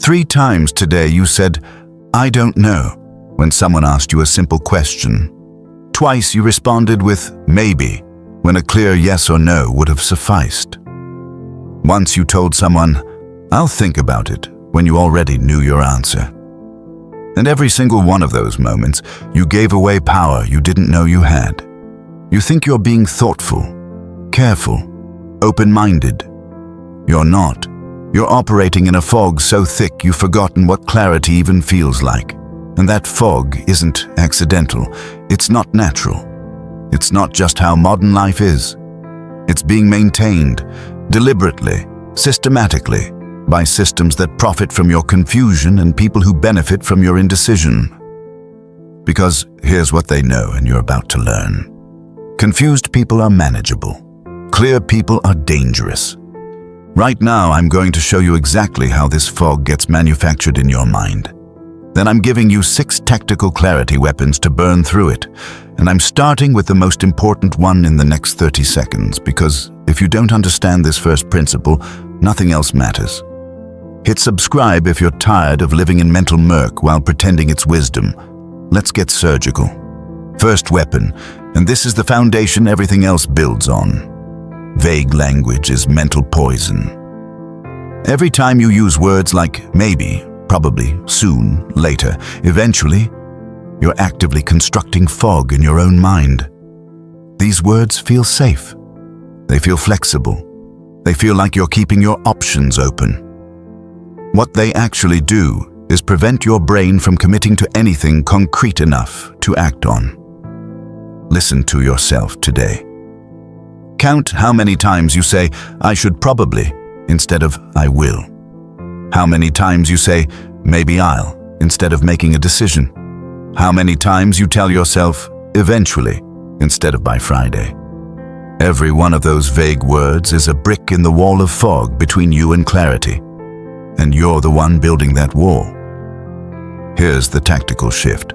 3 times today you said, "I don't know," when someone asked you a simple question. Twice you responded with "maybe," when a clear yes or no would have sufficed. Once you told someone, "I'll think about it," when you already knew your answer. And every single one of those moments, you gave away power you didn't know you had. You think you're being thoughtful, careful, open-minded. You're not. You're operating in a fog so thick you've forgotten what clarity even feels like. And that fog isn't accidental. It's not natural. It's not just how modern life is. It's being maintained, deliberately, systematically, by systems that profit from your confusion and people who benefit from your indecision. Because here's what they know and you're about to learn. Confused people are manageable. Clear people are dangerous. Right now, I'm going to show you exactly how this fog gets manufactured in your mind. Then I'm giving you 6 tactical clarity weapons to burn through it. And I'm starting with the most important one in the next 30 seconds, because if you don't understand this first principle, nothing else matters. Hit subscribe if you're tired of living in mental murk while pretending it's wisdom. Let's get surgical. First weapon, and this is the foundation everything else builds on. Vague language is mental poison. Every time you use words like maybe, probably, soon, later, eventually, you're actively constructing fog in your own mind. These words feel safe. They feel flexible. They feel like you're keeping your options open. What they actually do is prevent your brain from committing to anything concrete enough to act on. Listen to yourself today. Count how many times you say, "I should probably," instead of "I will." How many times you say, "Maybe I'll," instead of making a decision. How many times you tell yourself, "Eventually," instead of "by Friday." Every one of those vague words is a brick in the wall of fog between you and clarity. And you're the one building that wall. Here's the tactical shift.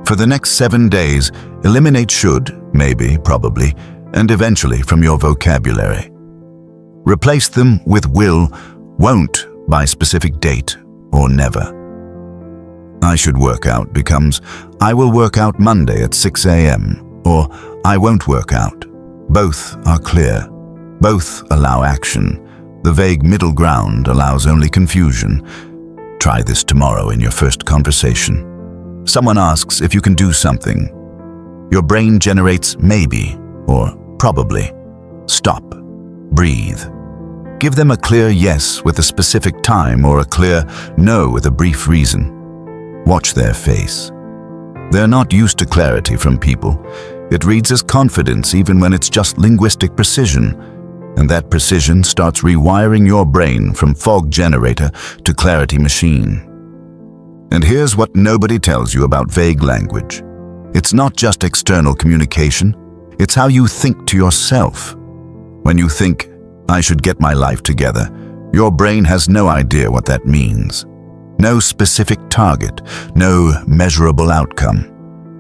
For the next 7 days, eliminate should, maybe, probably, and eventually from your vocabulary. Replace them with will, won't, by specific date, or never. "I should work out" becomes "I will work out Monday at 6 a.m." or "I won't work out." Both are clear. Both allow action. The vague middle ground allows only confusion. Try this tomorrow in your first conversation. Someone asks if you can do something. Your brain generates maybe or probably. Stop. Breathe. Give them a clear yes with a specific time or a clear no with a brief reason. Watch their face. They're not used to clarity from people. It reads as confidence even when it's just linguistic precision. And that precision starts rewiring your brain from fog generator to clarity machine. And here's what nobody tells you about vague language. It's not just external communication. It's how you think to yourself. When you think, "I should get my life together," your brain has no idea what that means. No specific target, no measurable outcome,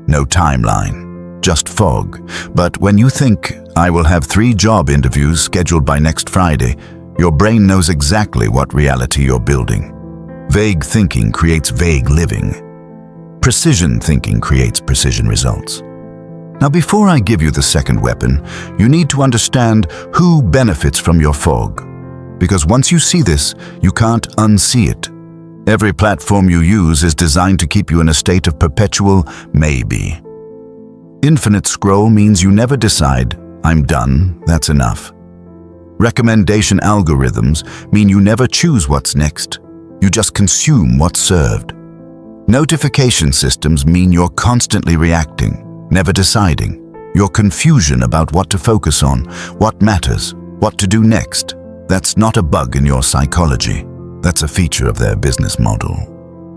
no timeline. Just fog. But when you think, "I will have 3 job interviews scheduled by next Friday," your brain knows exactly what reality you're building. Vague thinking creates vague living. Precision thinking creates precision results. Now, before I give you the second weapon, you need to understand who benefits from your fog. Because once you see this, you can't unsee it. Every platform you use is designed to keep you in a state of perpetual maybe. Infinite scroll means you never decide, "I'm done, that's enough." Recommendation algorithms mean you never choose what's next. You just consume what's served. Notification systems mean you're constantly reacting, never deciding. Your confusion about what to focus on, what matters, what to do next. That's not a bug in your psychology. That's a feature of their business model.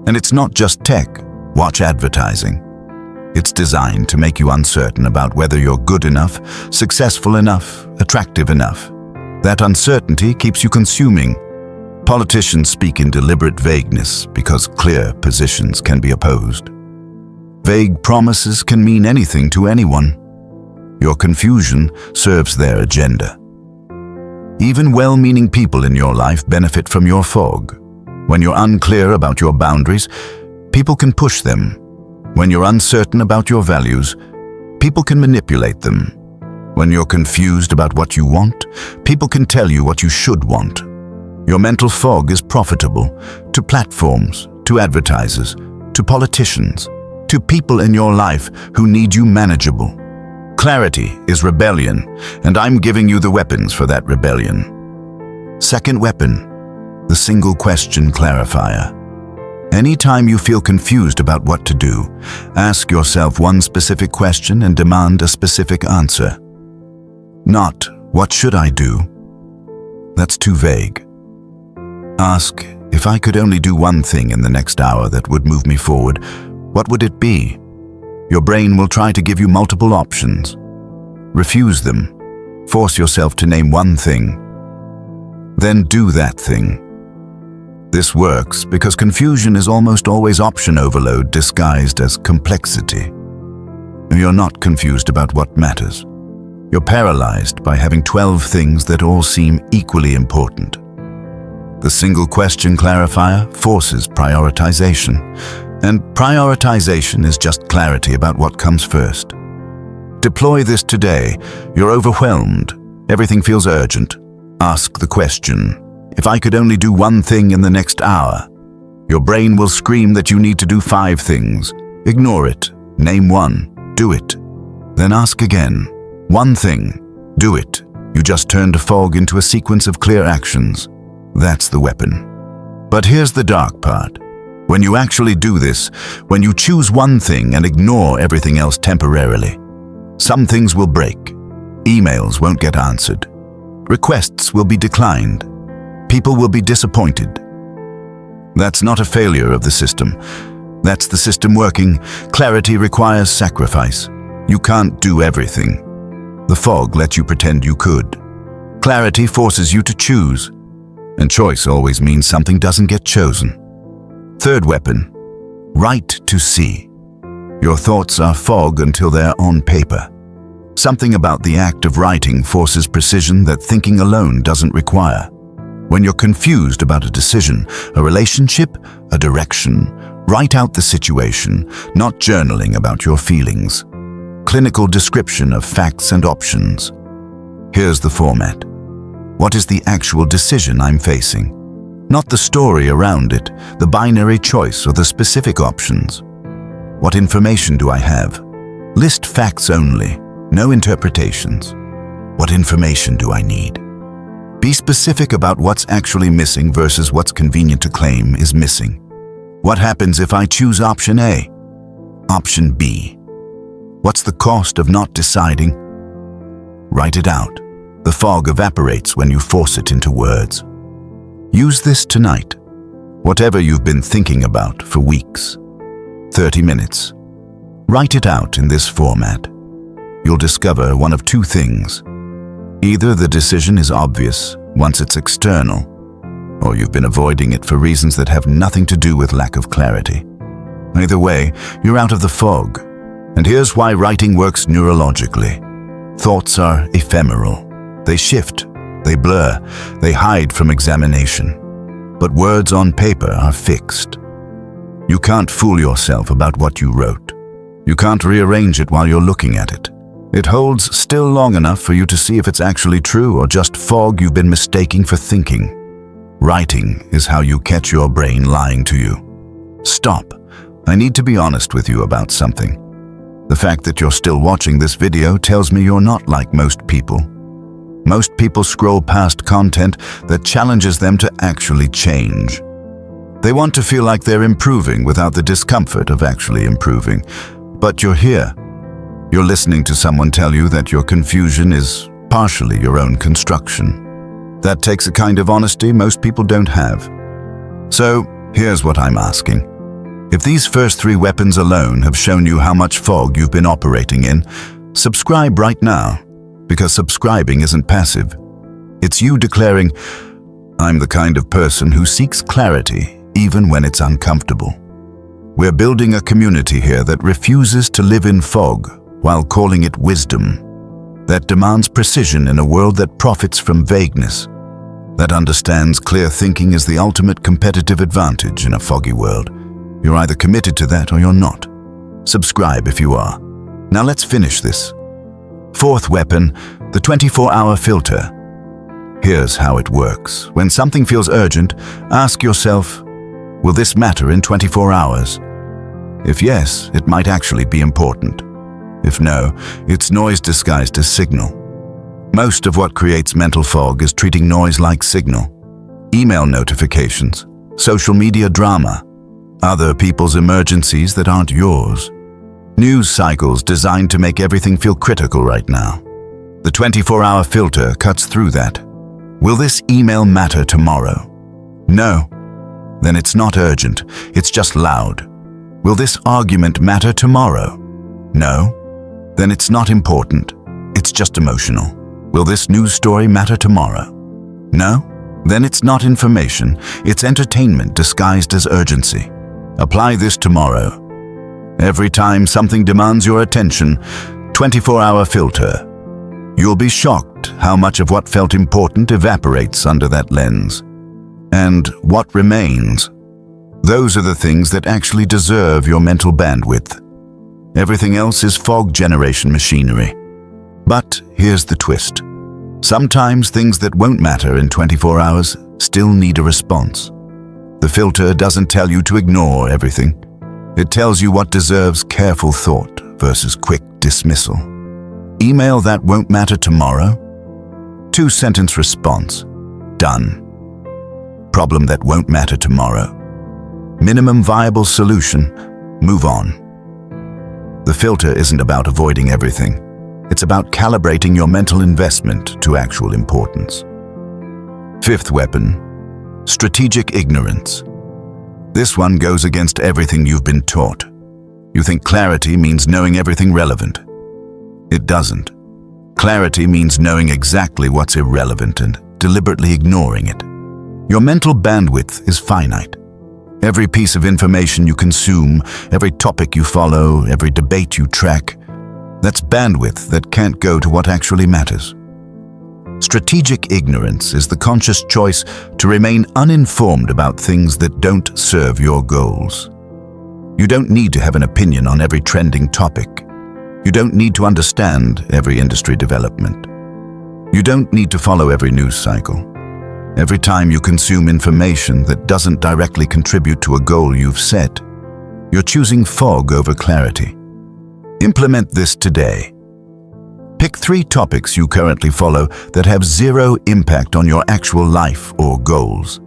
And it's not just tech. Watch advertising. It's designed to make you uncertain about whether you're good enough, successful enough, attractive enough. That uncertainty keeps you consuming. Politicians speak in deliberate vagueness because clear positions can be opposed. Vague promises can mean anything to anyone. Your confusion serves their agenda. Even well-meaning people in your life benefit from your fog. When you're unclear about your boundaries, people can push them. When you're uncertain about your values, people can manipulate them. When you're confused about what you want, people can tell you what you should want. Your mental fog is profitable to platforms, to advertisers, to politicians, to people in your life who need you manageable. Clarity is rebellion, and I'm giving you the weapons for that rebellion. Second weapon, the single question clarifier. Anytime you feel confused about what to do, ask yourself one specific question and demand a specific answer. Not, what should I do? That's too vague. Ask, if I could only do one thing in the next hour that would move me forward, what would it be? Your brain will try to give you multiple options. Refuse them. Force yourself to name one thing. Then do that thing. This works because confusion is almost always option overload disguised as complexity. You're not confused about what matters. You're paralyzed by having 12 things that all seem equally important. The single question clarifier forces prioritization, and prioritization is just clarity about what comes first. Deploy this today. You're overwhelmed. Everything feels urgent. Ask the question, if I could only do one thing in the next hour? Your brain will scream that you need to do 5 things. Ignore it. Name one. Do it. Then ask again. One thing. Do it. You just turned a fog into a sequence of clear actions. That's the weapon. But here's the dark part. When you actually do this, when you choose one thing and ignore everything else temporarily, some things will break. Emails won't get answered. Requests will be declined. People will be disappointed. That's not a failure of the system. That's the system working. Clarity requires sacrifice. You can't do everything. The fog lets you pretend you could. Clarity forces you to choose. And choice always means something doesn't get chosen. Third weapon, write to see. Your thoughts are fog until they're on paper. Something about the act of writing forces precision that thinking alone doesn't require. When you're confused about a decision, a relationship, a direction, write out the situation, not journaling about your feelings. Clinical description of facts and options. Here's the format. What is the actual decision I'm facing? Not the story around it, the binary choice or the specific options. What information do I have? List facts only, no interpretations. What information do I need? Be specific about what's actually missing versus what's convenient to claim is missing. What happens if I choose option A? Option B. What's the cost of not deciding? Write it out. The fog evaporates when you force it into words. Use this tonight. Whatever you've been thinking about for weeks. 30 minutes. Write it out in this format. You'll discover one of 2 things. Either the decision is obvious once it's external, or you've been avoiding it for reasons that have nothing to do with lack of clarity. Either way, you're out of the fog. And here's why writing works neurologically. Thoughts are ephemeral. They shift, they blur, they hide from examination. But words on paper are fixed. You can't fool yourself about what you wrote. You can't rearrange it while you're looking at it. It holds still long enough for you to see if it's actually true or just fog you've been mistaking for thinking. Writing is how you catch your brain lying to you. Stop. I need to be honest with you about something. The fact that you're still watching this video tells me you're not like most people. Most people scroll past content that challenges them to actually change. They want to feel like they're improving without the discomfort of actually improving. But you're here. You're listening to someone tell you that your confusion is partially your own construction. That takes a kind of honesty most people don't have. So, here's what I'm asking. If these first 3 weapons alone have shown you how much fog you've been operating in, subscribe right now. Because subscribing isn't passive. It's you declaring, I'm the kind of person who seeks clarity even when it's uncomfortable. We're building a community here that refuses to live in fog while calling it wisdom, that demands precision in a world that profits from vagueness. that understands clear thinking is the ultimate competitive advantage in a foggy world. You're either committed to that or you're not. Subscribe if you are. Now let's finish this. Fourth weapon, the 24-hour filter. Here's how it works. When something feels urgent, ask yourself, will this matter in 24 hours? If yes, it might actually be important. If no, it's noise disguised as signal. Most of what creates mental fog is treating noise like signal. Email notifications, social media drama, other people's emergencies that aren't yours. News cycles designed to make everything feel critical right now. The 24-hour filter cuts through that. Will this email matter tomorrow? No. Then it's not urgent, it's just loud. Will this argument matter tomorrow? No. Then it's not important, it's just emotional. Will this news story matter tomorrow? No? Then it's not information, it's entertainment disguised as urgency. Apply this tomorrow. Every time something demands your attention, 24-hour filter. You'll be shocked how much of what felt important evaporates under that lens. And what remains? Those are the things that actually deserve your mental bandwidth. Everything else is fog generation machinery. But here's the twist. Sometimes things that won't matter in 24 hours still need a response. The filter doesn't tell you to ignore everything. It tells you what deserves careful thought versus quick dismissal. Email that won't matter tomorrow? 2-sentence response. Done. Problem that won't matter tomorrow. Minimum viable solution. Move on. The filter isn't about avoiding everything. It's about calibrating your mental investment to actual importance. Fifth weapon, strategic ignorance. This one goes against everything you've been taught. You think clarity means knowing everything relevant. It doesn't. Clarity means knowing exactly what's irrelevant and deliberately ignoring it. Your mental bandwidth is finite. Every piece of information you consume, every topic you follow, every debate you track, that's bandwidth that can't go to what actually matters. Strategic ignorance is the conscious choice to remain uninformed about things that don't serve your goals. You don't need to have an opinion on every trending topic. You don't need to understand every industry development. You don't need to follow every news cycle. Every time you consume information that doesn't directly contribute to a goal you've set, you're choosing fog over clarity. Implement this today. Pick 3 topics you currently follow that have zero impact on your actual life or goals.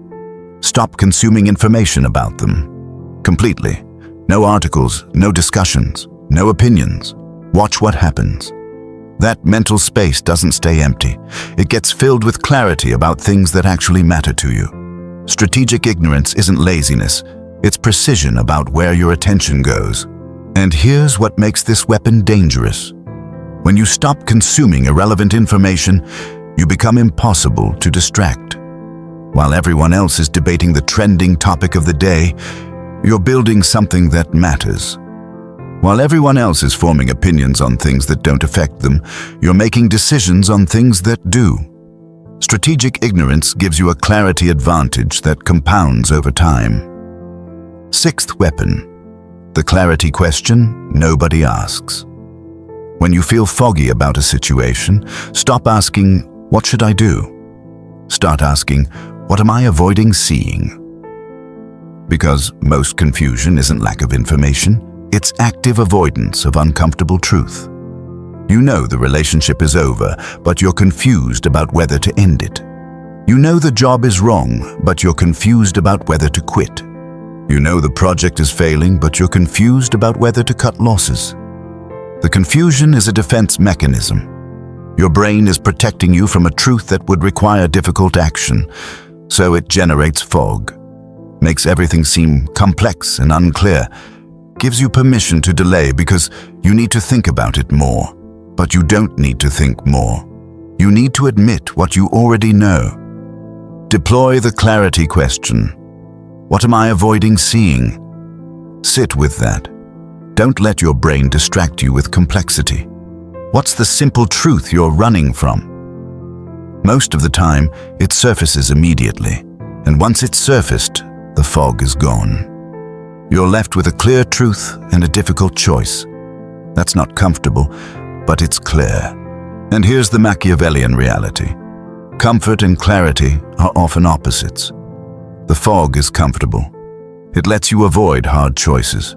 Stop consuming information about them. Completely. No articles, no discussions, no opinions. Watch what happens. That mental space doesn't stay empty. It gets filled with clarity about things that actually matter to you. Strategic ignorance isn't laziness. It's precision about where your attention goes. And here's what makes this weapon dangerous. When you stop consuming irrelevant information, you become impossible to distract. While everyone else is debating the trending topic of the day, you're building something that matters. While everyone else is forming opinions on things that don't affect them, you're making decisions on things that do. Strategic ignorance gives you a clarity advantage that compounds over time. Sixth weapon. The clarity question nobody asks. When you feel foggy about a situation, stop asking, what should I do? Start asking, what am I avoiding seeing? Because most confusion isn't lack of information, it's active avoidance of uncomfortable truth. You know the relationship is over, but you're confused about whether to end it. You know the job is wrong, but you're confused about whether to quit. You know the project is failing, but you're confused about whether to cut losses. The confusion is a defense mechanism. Your brain is protecting you from a truth that would require difficult action, so it generates fog, makes everything seem complex and unclear, gives you permission to delay because you need to think about it more. But you don't need to think more. You need to admit what you already know. Deploy the clarity question. What am I avoiding seeing? Sit with that. Don't let your brain distract you with complexity. What's the simple truth you're running from? Most of the time, it surfaces immediately, and once it's surfaced, the fog is gone. You're left with a clear truth and a difficult choice. That's not comfortable, but it's clear. And here's the Machiavellian reality. Comfort and clarity are often opposites. The fog is comfortable. It lets you avoid hard choices.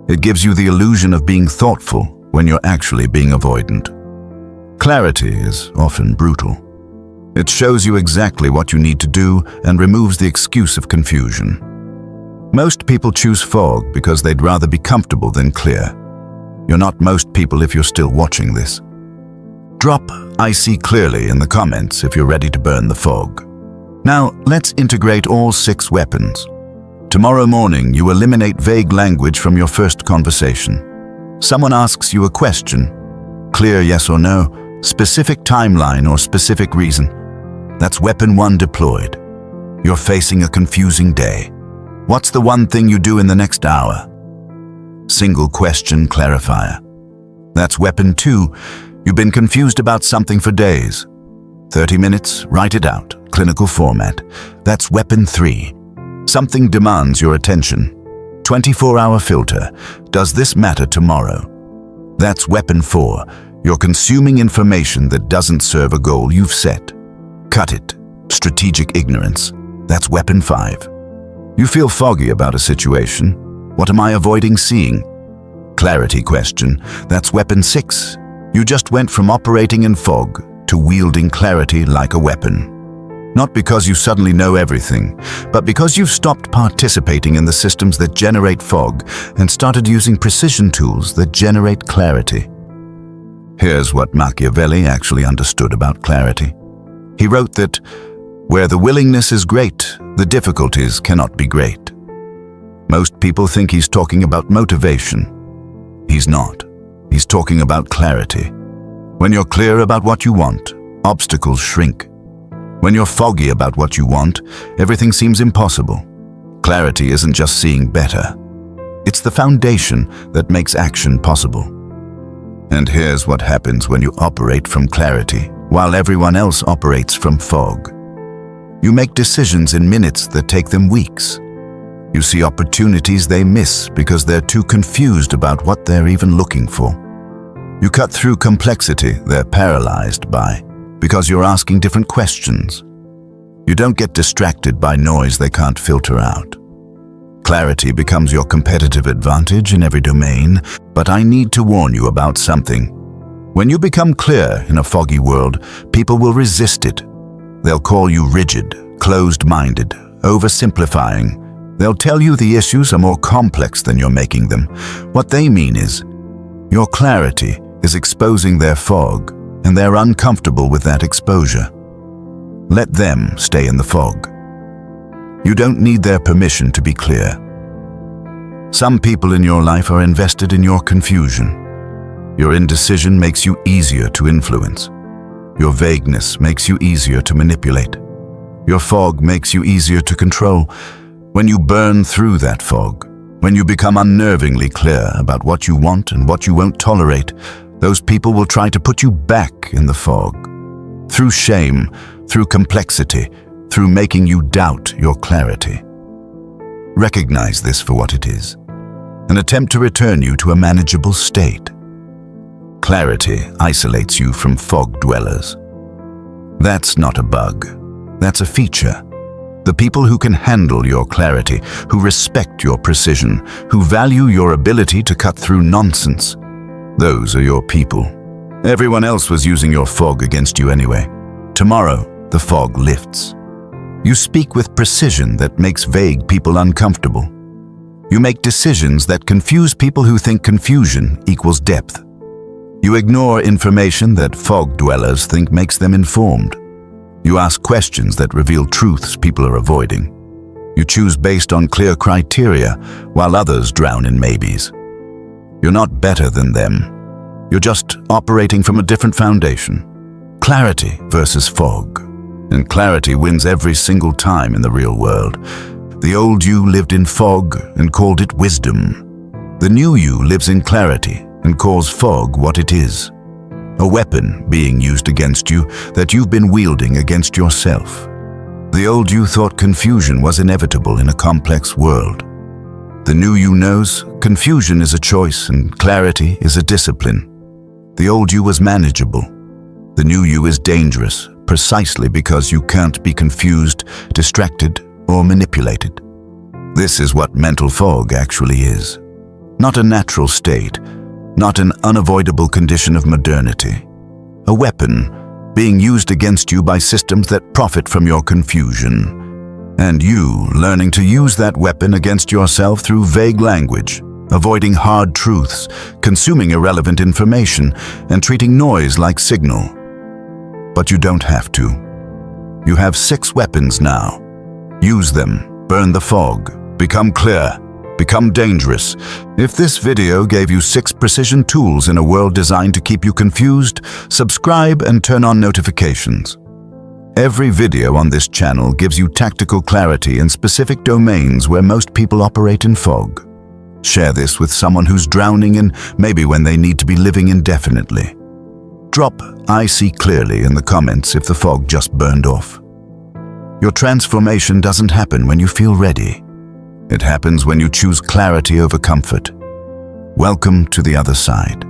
It gives you the illusion of being thoughtful when you're actually being avoidant. Clarity is often brutal. It shows you exactly what you need to do and removes the excuse of confusion. Most people choose fog because they'd rather be comfortable than clear. You're not most people if you're still watching this. Drop "I see clearly" in the comments if you're ready to burn the fog. Now, let's integrate all 6 weapons. Tomorrow morning, you eliminate vague language from your first conversation. Someone asks you a question. Clear yes or no, specific timeline or specific reason. That's weapon 1 deployed. You're facing a confusing day. What's the one thing you do in the next hour? Single question clarifier. That's weapon 2. You've been confused about something for days. 30 minutes, write it out. Clinical format. That's weapon 3. Something demands your attention. 24-hour filter. Does this matter tomorrow? That's weapon 4. You're consuming information that doesn't serve a goal you've set. Cut it. Strategic ignorance. That's weapon 5. You feel foggy about a situation. What am I avoiding seeing? Clarity question. That's weapon 6. You just went from operating in fog to wielding clarity like a weapon. Not because you suddenly know everything, but because you've stopped participating in the systems that generate fog and started using precision tools that generate clarity. Here's what Machiavelli actually understood about clarity. He wrote that, "Where the willingness is great, the difficulties cannot be great." Most people think he's talking about motivation. He's not. He's talking about clarity. When you're clear about what you want, obstacles shrink. When you're foggy about what you want, everything seems impossible. Clarity isn't just seeing better. It's the foundation that makes action possible. And here's what happens when you operate from clarity, while everyone else operates from fog. You make decisions in minutes that take them weeks. You see opportunities they miss because they're too confused about what they're even looking for. You cut through complexity they're paralyzed by because you're asking different questions. You don't get distracted by noise they can't filter out. Clarity becomes your competitive advantage in every domain, but I need to warn you about something. When you become clear in a foggy world, people will resist it. They'll call you rigid, closed-minded, oversimplifying. They'll tell you the issues are more complex than you're making them. What they mean is, your clarity is exposing their fog, and they're uncomfortable with that exposure. Let them stay in the fog. You don't need their permission to be clear. Some people in your life are invested in your confusion. Your indecision makes you easier to influence. Your vagueness makes you easier to manipulate. Your fog makes you easier to control. When you burn through that fog, when you become unnervingly clear about what you want and what you won't tolerate, those people will try to put you back in the fog. Through shame, through complexity, through making you doubt your clarity. Recognize this for what it is. An attempt to return you to a manageable state. Clarity isolates you from fog dwellers. That's not a bug. That's a feature. The people who can handle your clarity, who respect your precision, who value your ability to cut through nonsense, those are your people. Everyone else was using your fog against you anyway. Tomorrow, the fog lifts. You speak with precision that makes vague people uncomfortable. You make decisions that confuse people who think confusion equals depth. You ignore information that fog dwellers think makes them informed. You ask questions that reveal truths people are avoiding. You choose based on clear criteria, while others drown in maybes. You're not better than them. You're just operating from a different foundation. Clarity versus fog. And clarity wins every single time in the real world. The old you lived in fog and called it wisdom. The new you lives in clarity and calls fog what it is, a weapon being used against you that you've been wielding against yourself. The old you thought confusion was inevitable in a complex world. The new you knows confusion is a choice and clarity is a discipline. The old you was manageable. The new you is dangerous, precisely because you can't be confused, distracted, or manipulated. This is what mental fog actually is. Not a natural state, not an unavoidable condition of modernity. A weapon being used against you by systems that profit from your confusion. And you learning to use that weapon against yourself through vague language, avoiding hard truths, consuming irrelevant information, and treating noise like signal. But you don't have to. You have 6 weapons now. Use them, burn the fog, become clear, become dangerous. If this video gave you 6 precision tools in a world designed to keep you confused, subscribe and turn on notifications. Every video on this channel gives you tactical clarity in specific domains where most people operate in fog. Share this with someone who's drowning and maybe when they need to be living indefinitely. Drop "I see clearly" in the comments if the fog just burned off. Your transformation doesn't happen when you feel ready. It happens when you choose clarity over comfort. Welcome to the other side.